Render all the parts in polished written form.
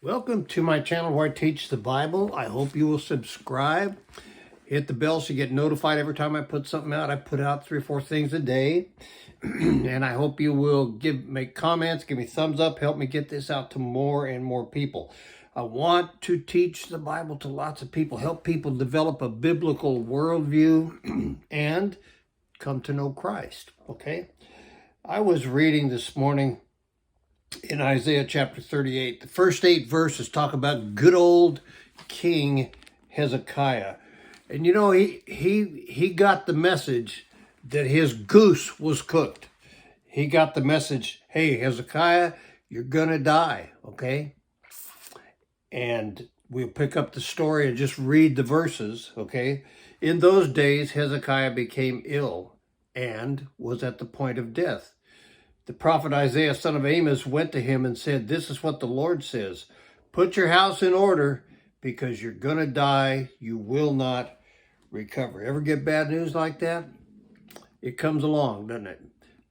Welcome to my channel where I teach the Bible. I hope you will subscribe. Hit the bell so you get notified every time I put something out. I put out 3 or 4 things a day. And I hope you will make comments, give me thumbs up, help me get this out to more and more people. I want to teach the Bible to lots of people, help people develop a biblical worldview and come to know Christ, okay? I was reading this morning in Isaiah chapter 38. The first 8 verses talk about good old King Hezekiah. And you know, he got the message that his goose was cooked. He got the message, hey, Hezekiah, you're going to die, okay? And we'll pick up the story and just read the verses, okay? In those days, Hezekiah became ill and was at the point of death. The prophet Isaiah, son of Amos, went to him and said, this is what the Lord says, put your house in order because you're going to die. You will not recover. Ever get bad news like that? It comes along, doesn't it?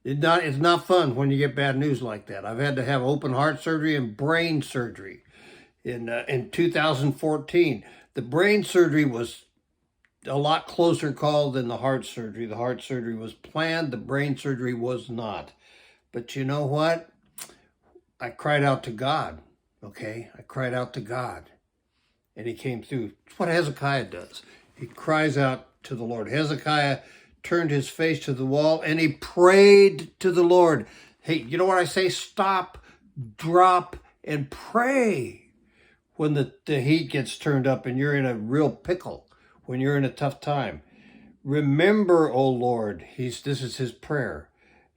It's not fun when you get bad news like that. I've had to have open heart surgery and brain surgery in 2014. The brain surgery was a lot closer call than the heart surgery. The heart surgery was planned. The brain surgery was not. But you know what? I cried out to God, okay? I cried out to God, and he came through. It's what Hezekiah does. He cries out to the Lord. Hezekiah turned his face to the wall, and he prayed to the Lord. Hey, you know what I say? Stop, drop, and pray when the heat gets turned up and you're in a real pickle, when you're in a tough time. Remember, O Lord, this is his prayer,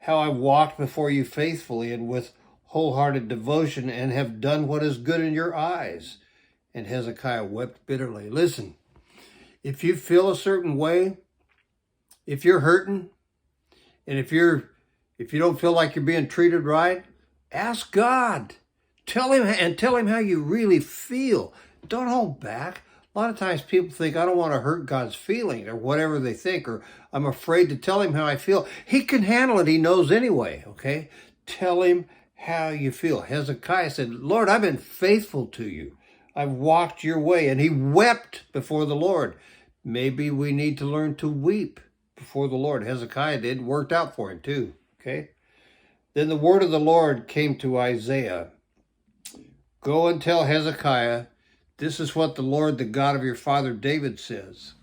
how I walked before you faithfully and with wholehearted devotion and have done what is good in your eyes. And Hezekiah wept bitterly. Listen, if you feel a certain way, if you're hurting, and if you don't feel like you're being treated right, ask God. Tell him how you really feel. Don't hold back. A lot of times people think, I don't want to hurt God's feeling or whatever they think, or I'm afraid to tell him how I feel. He can handle it. He knows anyway, okay? Tell him how you feel. Hezekiah said, Lord, I've been faithful to you. I've walked your way. And he wept before the Lord. Maybe we need to learn to weep before the Lord. Hezekiah did. Worked out for him too, okay? Then the word of the Lord came to Isaiah. Go and tell Hezekiah, this is what the Lord, the God of your father David says.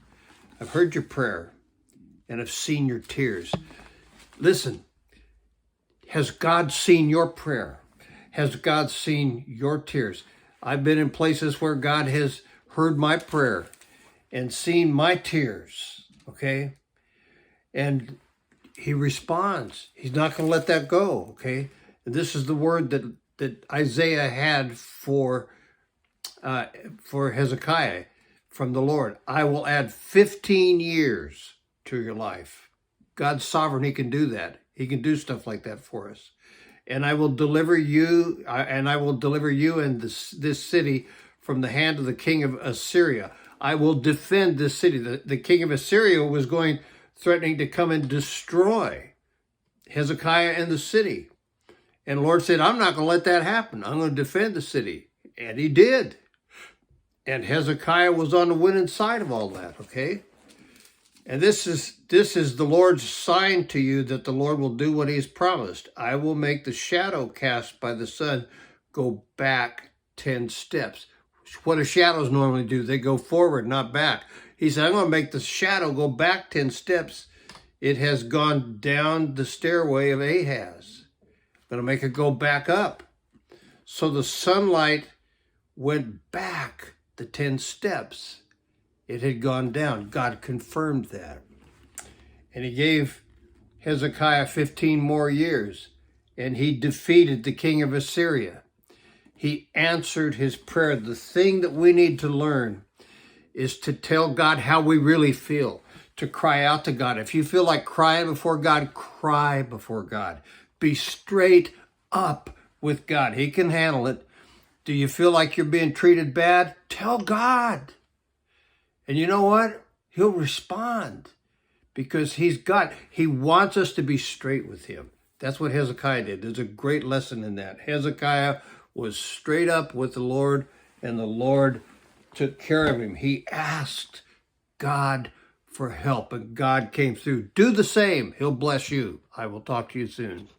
I've heard your prayer and have seen your tears. Listen, has God seen your prayer? Has God seen your tears? I've been in places where God has heard my prayer and seen my tears, okay? And he responds. He's not going to let that go, okay? And this is the word that Isaiah had for Hezekiah from the Lord. I will add 15 years to your life. God's sovereign. He can do that. He can do stuff like that for us. And I will deliver you, and this city from the hand of the king of Assyria. I will defend this city. The king of Assyria was threatening to come and destroy Hezekiah and the city. And the Lord said, I'm not going to let that happen. I'm going to defend the city. And he did. And Hezekiah was on the winning side of all that, okay? And this is the Lord's sign to you that the Lord will do what he's promised. I will make the shadow cast by the sun go back 10 steps. What do shadows normally do? They go forward, not back. He said, I'm going to make the shadow go back 10 steps. It has gone down the stairway of Ahaz. I'm going to make it go back up. So the sunlight went back the 10 steps. It had gone down. God confirmed that. And he gave Hezekiah 15 more years, and he defeated the king of Assyria. He answered his prayer. The thing that we need to learn is to tell God how we really feel, to cry out to God. If you feel like crying before God, cry before God. Be straight up with God. He can handle it. Do you feel like you're being treated bad? Tell God. And you know what? He'll respond because he wants us to be straight with him. That's what Hezekiah did. There's a great lesson in that. Hezekiah was straight up with the Lord, and the Lord took care of him. He asked God for help, and God came through. Do the same. He'll bless you. I will talk to you soon.